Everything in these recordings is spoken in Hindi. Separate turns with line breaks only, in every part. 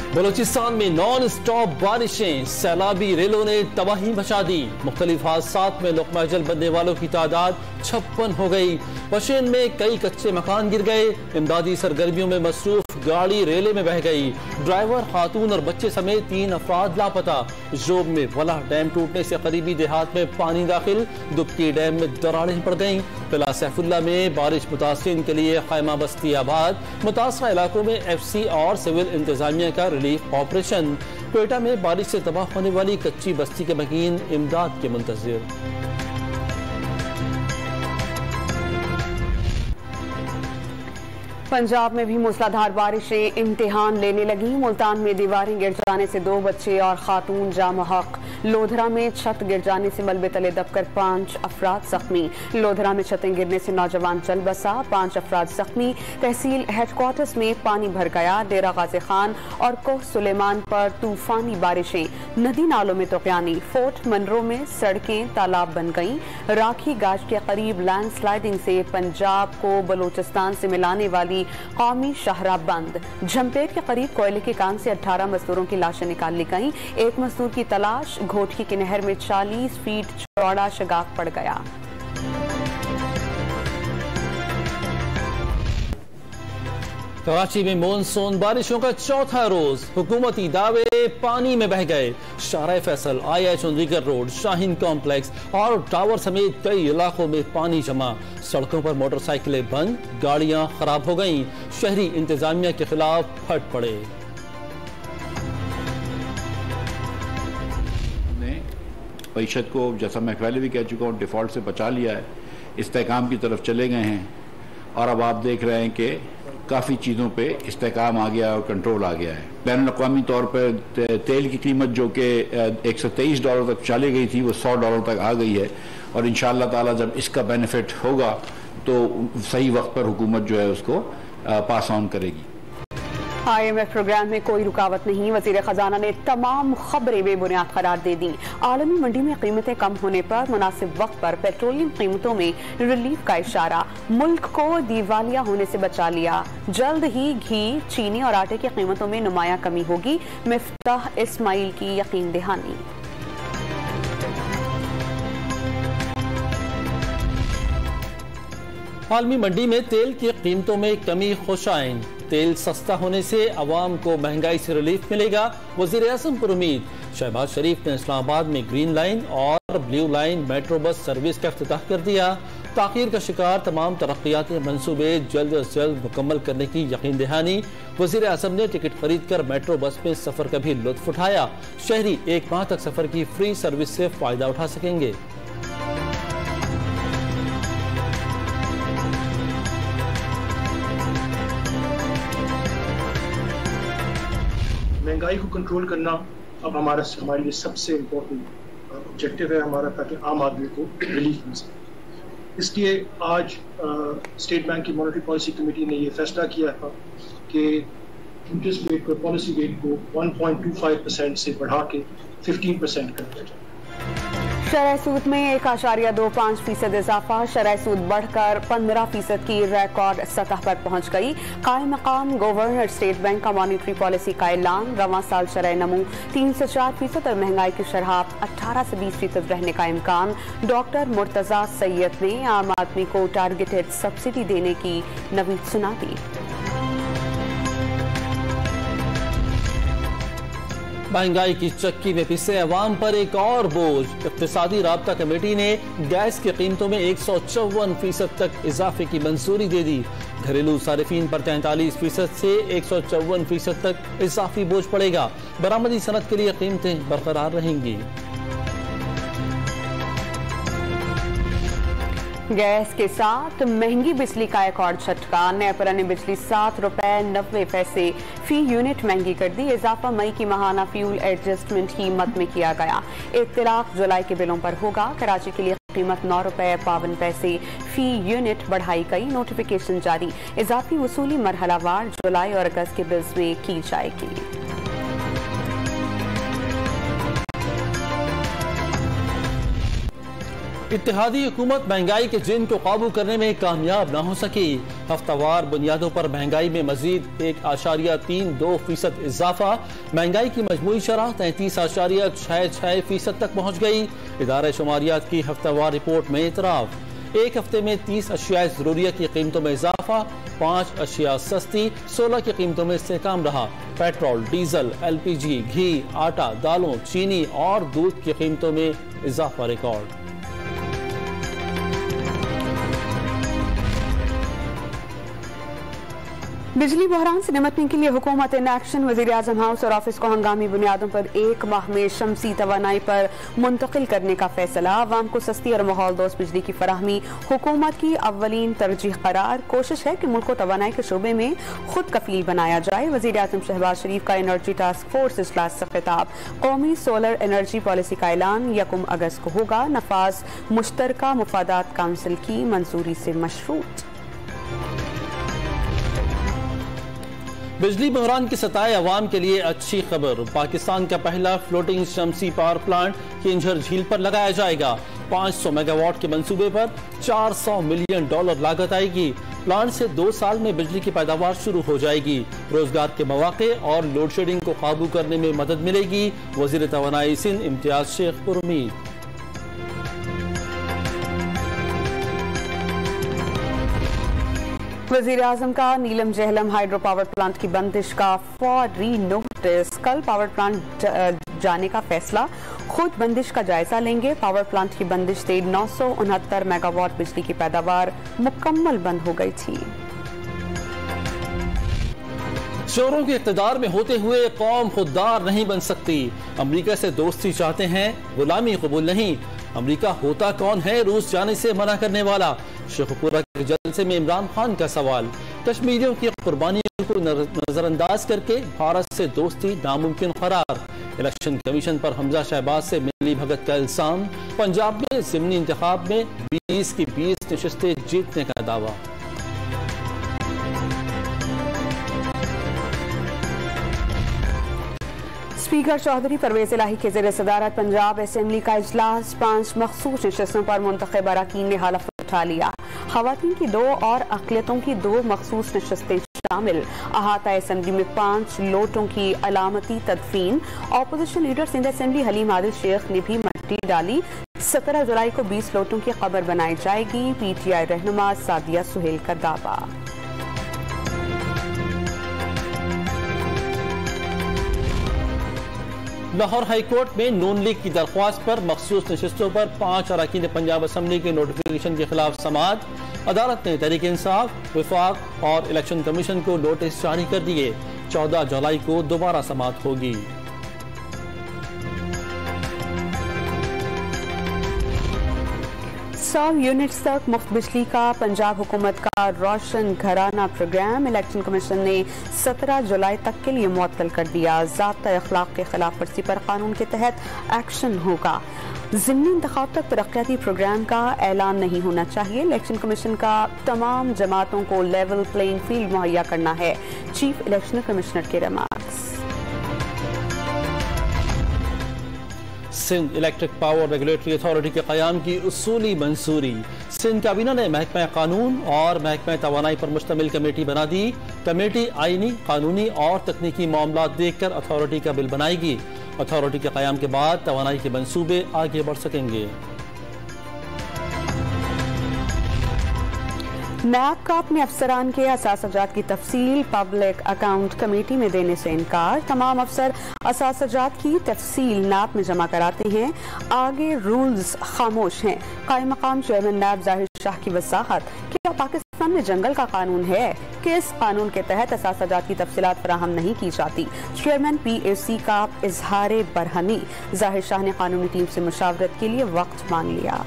बलूचिस्तान में नॉन स्टॉप बारिशें, सैलाबी रेलों ने तबाही मचा दी। मुख्तलिफ हादसात में लुक़मा-ए-जल बनने वालों की तादाद 56 हो गई। पशेन में कई कच्चे मकान गिर गए। इमदादी सरगर्मियों में मसरूफ गाड़ी रेले में बह गई। ड्राइवर, खातून और बच्चे समेत 3 अफराद लापता। जोब में वला डैम टूटने से करीबी देहात में पानी दाखिल। दुबकी डैम में दरारें पड़ गईं। किला सैफुल्ला में बारिश मुतासिरीन के लिए खैमा बस्ती आबाद। मुतासरा इलाकों में FC और सिविल इंतजामिया का रिलीफ ऑपरेशन। क्वेटा में बारिश से तबाह होने वाली कच्ची बस्ती के मकीन इमदाद के मुंतजिर।
पंजाब में भी मूसलाधार बारिशें इम्तिहान लेने लगी। मुल्तान में दीवारें गिर जाने से 2 बच्चे और खातून जाम हक। लोधरा में छत गिर जाने से मलबे तले दबकर 5 अफराद जख्मी। लोधरा में छतें गिरने से नौजवान चल बसा, 5 अफराद जख्मी। तहसील हेडक्वार्टर्स में पानी भर गया। डेरा गाजी खान और कोह सुलेमान पर तूफानी बारिशें, नदी नालों में तोक़यानी। फोर्ट मनरो में सड़कें तालाब बन गईं। राखी गाज के करीब लैंडस्लाइडिंग से पंजाब को बलूचिस्तान से मिलाने वाली कौमी शाहराह बंद। झमपेट के करीब कोयले के कान से 18 मजदूरों की लाशें निकाल ली गईं। एक मजदूर की तलाश। घोटकी की नहर में 40 फीट चौड़ा शगाफ पड़ गया।
कराची में मॉनसून बारिशों का चौथा रोज। हुकूमती दावे पानी में बह गए। Shahrah Faisal, IH Chandigarh road, Shaheen complex और टावर समेत कई इलाकों में पानी जमा। सड़कों पर मोटरसाइकिलें बंद, गाड़ियां खराब हो गईं। शहरी इंतजामिया के खिलाफ फट पड़े।
मईशत को, जैसा मैं पहले भी कह चुका हूँ, डिफॉल्ट से बचा लिया है। इस्तेहकाम की तरफ चले गए हैं और अब आप देख रहे हैं कि काफ़ी चीज़ों पे इस्तेहकाम आ गया और कंट्रोल आ गया है। बैनुल-अक़वामी तौर पर तेल की कीमत जो कि $123 तक चली गई थी, वो $100 तक आ गई है और इंशाअल्लाह ताला जब इसका बेनिफिट होगा तो सही वक्त पर हुकूमत जो है उसको पास ऑन करेगी।
IMF प्रोग्राम में कोई रुकावट नहीं। वज़ीर खजाना ने तमाम खबरें बेबुनियाद करार दे दी। आलमी मंडी में कीमतें कम होने पर मुनासिब वक्त पर पेट्रोलियम कीमतों में रिलीफ का इशारा। मुल्क को दिवालिया होने से बचा लिया। जल्द ही घी, चीनी और आटे की कीमतों में नुमाया कमी होगी। मिफ्ताह इस्माइल की यकीन दहानी।
आलमी मंडी में तेल की कीमतों में कमी खुशाइन। तेल सस्ता होने से अवाम को महंगाई से रिलीफ मिलेगा। वज़ीर आज़म पर उम्मीद। शहबाज शरीफ ने इस्लामाबाद में ग्रीन लाइन और blue line metro bus service का इफ्तिताह कर दिया। ताख़ीर का शिकार तमाम तरक्याती मंसूबे जल्द अज जल्द मुकम्मल करने की यकीन दहानी। वज़ीर आज़म ने टिकट खरीद कर मेट्रो बस में सफर का भी लुत्फ उठाया। शहरी 1 माह तक सफर की फ्री सर्विस से फायदा उठा सकेंगे।
महंगाई को कंट्रोल करना अब हमारे लिए सबसे इम्पोर्टेंट ऑब्जेक्टिव है हमारा, ताकि आम आदमी को रिलीफ मिल सके। इसलिए आज स्टेट बैंक की मॉनेटरी पॉलिसी कमेटी ने ये फैसला किया था कि इंटरेस्ट रेट को, पॉलिसी रेट को 1.25% से बढ़ा के 15% कर दिया जाए।
शरह सूद में 1.25% इजाफा। शरह सूद बढ़कर 15% की रिकॉर्ड सतह पर पहुंच गई। कायम मकाम गवर्नर स्टेट बैंक का मॉनेटरी पॉलिसी का ऐलान। रवां साल शरह नमू 3 से 4% और महंगाई की शरह 18 से 20% रहने का इम्कान। डॉक्टर मुर्तजा सैयद ने आम आदमी को टारगेटेड सब्सिडी देने की नवीद सुना दी।
महंगाई की चक्की में पिसे अवाम पर एक और बोझ। इक़्तिसादी राब्ता कमेटी ने गैस की कीमतों में 154% तक इजाफे की मंजूरी दे दी। घरेलू सारिफीन पर 43% से 154% तक इजाफी बोझ पड़ेगा। बरामदी सनत के लिए कीमतें बरकरार रहेंगी।
गैस के साथ महंगी बिजली का एक और झटका। नेपरा ने बिजली ₹7.90 फी यूनिट महंगी कर दी। इजाफा मई की माहाना फ्यूल एडजस्टमेंट कीमत में किया गया। इत्तलाक जुलाई के बिलों पर होगा। कराची के लिए कीमत ₹9.52 फी यूनिट बढ़ाई गई। नोटिफिकेशन जारी। इजाफी वसूली मरहलावार जुलाई और अगस्त के बिल्स में की जाएगी।
इत्तेहादी हुकूमत महंगाई के जिन को काबू करने में कामयाब न हो सकी। हफ्तावार बुनियादों पर महंगाई में मजीद 1.32% इजाफा। महंगाई की मजमूई शरह 33.66% तक पहुँच गई। इदारे शुमारियात की हफ्तावार रिपोर्ट में इतराफ। एक हफ्ते में 30 अशिया जरूरिया की कीमतों में इजाफा। 5 अशिया सस्ती, 16 की कीमतों में इस्तेहकाम रहा। पेट्रोल, डीजल, LPG, घी, आटा, दालों, चीनी और दूध की कीमतों में इजाफा रिकॉर्ड।
बिजली बहरान से निपटने के लिए हुकूमत इन एक्शन। वज़ीर आज़म हाउस और ऑफिस को हंगामी बुनियादों पर 1 माह में शमसी तवानाई पर मुंतकिल करने का फैसला। अवाम को सस्ती और माहौल दोस्त बिजली की फराहमी हुकूमत की अव्वलीन तरजीह करार। कोशिश है कि मुल्क को तवानाई के शोबे में खुद कफील बनाया जाए। वज़ीर आज़म शहबाज शरीफ का एनर्जी टास्क फोर्स इजलास से खिताब। कौमी सोलर एनर्जी पॉलिसी का ऐलान 1 अगस्त को होगा। नफाज मुश्तरका मुफादात काउंसिल की मंजूरी से मशरूत।
बिजली बहरान की सताए अवाम के लिए अच्छी खबर। पाकिस्तान का पहला फ्लोटिंग शमसी पावर प्लांट किंझर झील पर लगाया जाएगा। 500 मेगावाट के मंसूबे पर $400 मिलियन लागत आएगी। प्लांट से 2 साल में बिजली की पैदावार शुरू हो जाएगी। रोजगार के मौके और लोड शेडिंग को काबू करने में मदद मिलेगी। वजीर तवानाई सिंध इम्तियाज शेख पुरुमीद।
वज़ीर आज़म का नीलम जहलम हाइड्रो पावर प्लांट की बंदिश का फौरी नोटिस। कल पावर प्लांट जाने का फैसला। खुद बंदिश का जायजा लेंगे। पावर प्लांट की बंदिश से 969 मेगावाट बिजली की पैदावार मुकम्मल बंद हो गई थी।
चोरों के इक़्तिदार में होते हुए कौम खुददार नहीं बन सकती। अमरीका से दोस्ती चाहते हैं, गुलामी कबूल नहीं। अमरीका होता कौन है रूस जाने से मना करने वाला? शेखपुरा के जलसे में इमरान खान का सवाल। कश्मीरियों की कुर्बानियों को नजरअंदाज करके भारत से दोस्ती नामुमकिन करार। इलेक्शन कमीशन पर हमजा शहबाज से मिली भगत का इल्जाम। पंजाब में ज़िमनी इंतखाब में 20 की 20 नशिस्तें जीतने का दावा।
स्पीकर चौधरी परवेज इलाही के ज़ेर सदारत पंजाब असेंबली का इजलास। 5 मखसूस नशिस्तों पर मुंतखब अरकान ने हलफ उठा लिया। खवातीन की 2 और अक़लियतों की 2 मखसूस नशिस्तें शामिल। अहाता असेंबली में 5 लोटों की अलामती तदफीन। Opposition leader Sindh assembly Haleem Adil Sheikh ने भी मट्टी डाली। 17 जुलाई को 20 लोटों की कब्र बनाई जाएगी। PTI रहनुमा सादिया सुहेल का दावा।
लाहौर हाईकोर्ट में नून लीग की दरख्वास्त पर मखसूस नशिस्तों पर 5 अरकान पंजाब असम्बली के नोटिफिकेशन के खिलाफ समाअत। अदालत ने तहरीक इंसाफ, विफाक और इलेक्शन कमीशन को नोटिस जारी कर दिए। 14 जुलाई को दोबारा समाअत होगी।
सौ यूनिट्स तक मुफ्त बिजली का पंजाब हुकूमत का रोशन घराना प्रोग्राम इलेक्शन कमीशन ने 17 जुलाई तक के लिए मुअत्तल कर दिया। ज़ाब्ता अखलाक के खिलाफ वर्जी पर कानून के तहत एक्शन होगा। ज़िमनी इंतखाब तक तरक्याती प्रोग्राम का ऐलान नहीं होना चाहिए। इलेक्शन कमीशन का तमाम जमातों को लेवल प्लेइंग फील्ड मुहैया करना है। चीफ इलेक्शन कमिश्नर के remarks.
Sindh electric power regulatory authority के क़याम की उसूली मंजूरी। सिंध काबीना ने महकमा कानून और महकमा तवानाई पर मुश्तमिल कमेटी बना दी। कमेटी आईनी, कानूनी और तकनीकी मामला देखकर अथॉरिटी का बिल बनाएगी। अथॉरिटी के क़याम के बाद तवानाई के मंसूबे आगे बढ़ सकेंगे।
नैब का अपने अफसरान के असासजात की तफसील पब्लिक अकाउंट कमेटी में देने से इनकार। तमाम अफसर असासजात की तफसील नैब में जमा कराते हैं, आगे रूल्स खामोश हैं। कायम मकाम चेयरमैन नैब जाहिर शाह की वजाहत। क्या पाकिस्तान में जंगल का कानून है? किस कानून के तहत असासजात की तफसीलात फराहम नहीं की जाती? चेयरमैन PAC का इजहार बरहमी। जाहिर शाह ने कानूनी टीम से मुशावरत के लिए वक्त मांग लिया।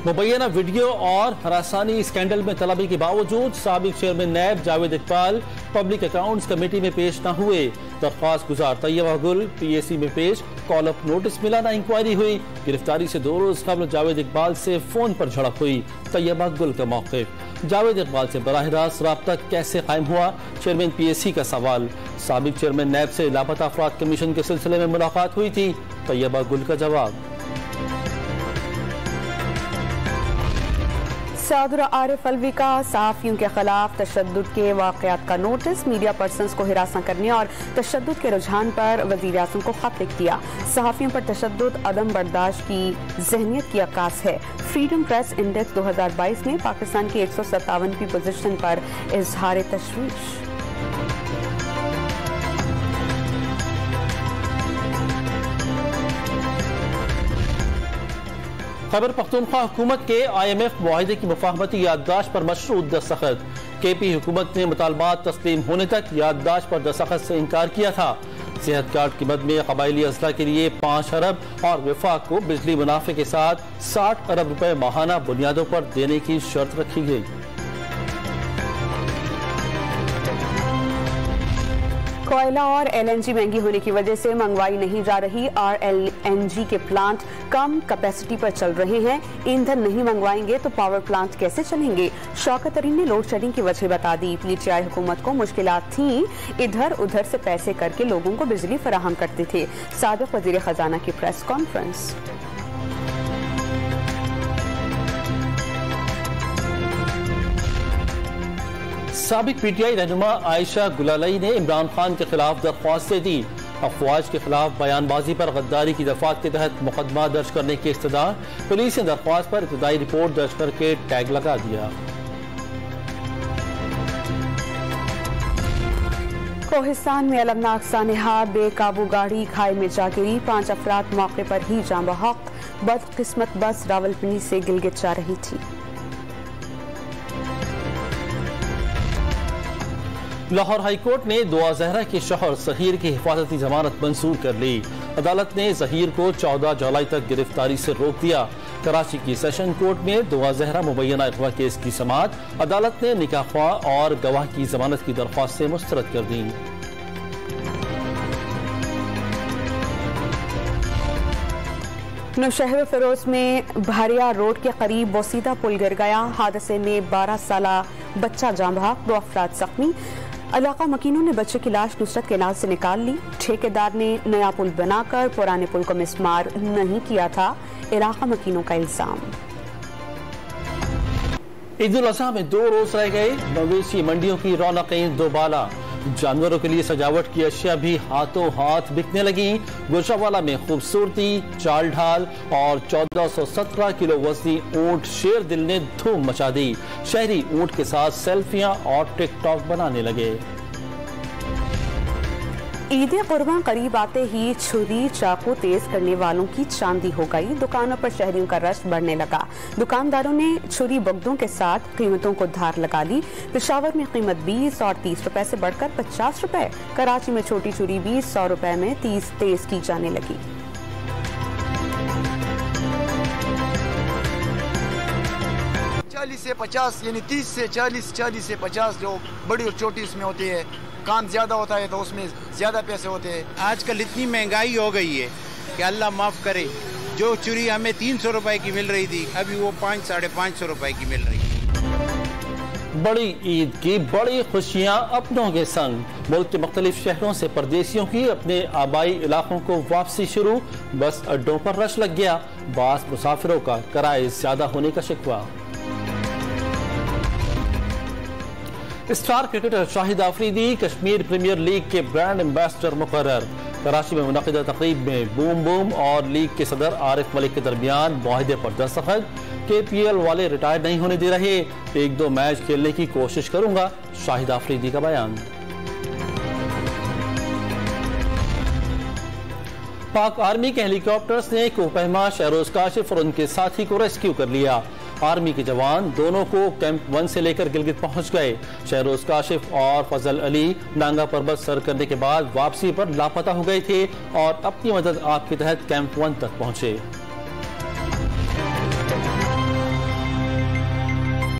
मुबैना वीडियो और हरासानी स्कैंडल में तलबी के बावजूद साबिक chairman NAB Javed Iqbal public accounts committee में पेश न हुए। दरख्वास्त गुजार तैयबा गुल PAC में पेश, कॉल अप नोटिस मिला ना इंक्वायरी हुई। गिरफ्तारी से 2 रोज कबल जावेद इकबाल से फोन पर झड़प हुई, तैयबा गुल का मौक़िफ़। जावेद इकबाल से बराह रास्त राब्ता कैसे कायम हुआ, चेयरमैन PAC का सवाल। साबिक चेयरमैन नैब से लापता अफराद कमीशन के सिलसिले में मुलाकात हुई थी, तैयबा गुल का जवाब।
सादुर आरिफ अलवी का सहाफ़ियों के खिलाफ तशद्दुद के वाक़यात का नोटिस, मीडिया पर्सन्स को हिरासत करने और तशद्दुद के रुझान पर वज़ीर आज़म को खत लिख दिया। सहाफ़ियों पर तशद्दुद अदम बर्दाश्त की जहनीत की अक्कास है। फ्रीडम प्रेस इंडेक्स 2022 में पाकिस्तान की 157वीं पोजीशन पर इजहार तशवीश।
खैबर पख्तूनख्वा हुकूमत के IMF मुआहिदे की मुफाहमती याददाश्त पर मशरूत दस्तखत। KP हुकूमत ने मुतालबात तस्लीम होने तक याददाश्त पर दस्तखत से इनकार किया था। सेहत कार्ड की मद में कबायली अजला के लिए 5 अरब और विफाक को बिजली मुनाफे के साथ 60 अरब रुपए माहाना बुनियादों पर देने की शर्त रखी गई।
कोयला और LNG महंगी होने की वजह से मंगवाई नहीं जा रही। RLNG के प्लांट कम कैपेसिटी पर चल रहे हैं। ईंधन नहीं मंगवाएंगे तो पावर प्लांट कैसे चलेंगे? शौकत तरीन ने लोड शेडिंग की वजह बता दी। PTI हुकूमत को मुश्किलात थी, इधर उधर से पैसे करके लोगों को बिजली फराहम करते थे। साबिक वजीर खजाना की प्रेस कॉन्फ्रेंस।
साबिक PTI रहनुमा आयशा गुलालई ने इमरान खान के खिलाफ दरख्वास्त दे दी। अफवाज के खिलाफ बयानबाजी पर गद्दारी की दफात के तहत मुकदमा दर्ज करने की इस्तदा। पुलिस ने दरख्वास्त पर इब्तदाई रिपोर्ट दर्ज करके टैग लगा दिया।
कोहिस्तान में अलमनाक सानहा, बेकाबू गाड़ी खाई में जा गिरी, 5 अफराद मौके पर ही जाँ बहक। बदकिस्मत बस रावलपिंडी से गिलगित जा रही थी।
लाहौर हाई कोर्ट ने दुआ जहरा के शौहर जहीर की हिफाजती जमानत मंजूर कर ली। अदालत ने जहीर को 14 जुलाई तक गिरफ्तारी से रोक दिया। कराची की सेशन कोर्ट में दुआ जहरा मुबैना अगवा केस की समाअत अदालत ने निकाह ख्वाह और गवाह की जमानत की दरख्वास्त से मुस्तरद कर दी।
नौशहर फिरोज में भारिया रोड के करीब बोसीदा पुल गिर गया। हादसे में 12 साला बच्चा जाँ बहक, 2 अफराद जख्मी। इलाका मकीनों ने बच्चे की लाश नुसरत के नाल से निकाल ली। ठेकेदार ने नया पुल बनाकर पुराने पुल को मिसमार नहीं किया था, इलाका मकीनों का इल्जाम।
ईद उल अज़हा में 2 रोज रह गए। मवेशी मंडियों की रौनकें दोबाला। जानवरों के लिए सजावट की अशिया भी हाथों हाथ बिकने लगी। गुजरावाला में खूबसूरती, चाल ढाल और 1417 किलो वजनी ऊंट शेर दिल ने धूम मचा दी। शहरी ऊंट के साथ सेल्फियां और टिकटॉक बनाने लगे।
ईद कुर्बान करीब आते ही छुरी चाकू तेज करने वालों की चांदी हो गई। दुकानों पर शहरियों का रश बढ़ने लगा। दुकानदारों ने छुरी बगदों के साथ कीमतों को धार लगा ली। पेशावर में कीमत 20 और 30 रुपए से बढ़कर 50 रुपए। कराची में छोटी छुरी 20-100 रुपए में 30 तेज की जाने लगी।
से 50 यानी 30 से 40, 40 से 50 जो बड़ी और छोटी इसमें होती है। काम ज्यादा होता है तो उसमें ज्यादा पैसे होते हैं।
आजकल इतनी महंगाई हो गई है कि अल्लाह माफ करे, जो चूड़ी हमें 300 रुपए की मिल रही थी अभी वो 500-550 रुपए की मिल रही है।
बड़ी ईद की बड़ी खुशियां अपनों के संग। मुल्क के मुख्तलिफ शहरों से परदेसियों की अपने आबाई इलाकों को वापसी शुरू। बस अड्डों पर रश लग गया। बास मुसाफिरों का किराए ज्यादा होने का शिकवा। Star cricketer Shahid Afridi Kashmir premier league के ब्रांड एम्बेसडर मुकर्रर। कराची में मुनक़िदा तक़रीब में बूम बूम और लीग के सदर आरिफ मलिक के दरमियान मुआहिदे पर दस्तखत। KPL वाले रिटायर नहीं होने दे रहे, 1-2 मैच खेलने की कोशिश करूंगा, शाहिद आफरीदी का बयान। पाक आर्मी के हेलीकॉप्टर्स ने कोहपहमा शहरोज काशिफ और उनके साथी को रेस्क्यू कर लिया। आर्मी के जवान दोनों को कैंप 1 से लेकर गिलगित पहुंच गए। शहरोज काशिफ और फजल अली नांगा पर्वत सर करने के बाद वापसी पर लापता हो गए थे और अपनी मदद आप के तहत कैंप 1 तक पहुंचे।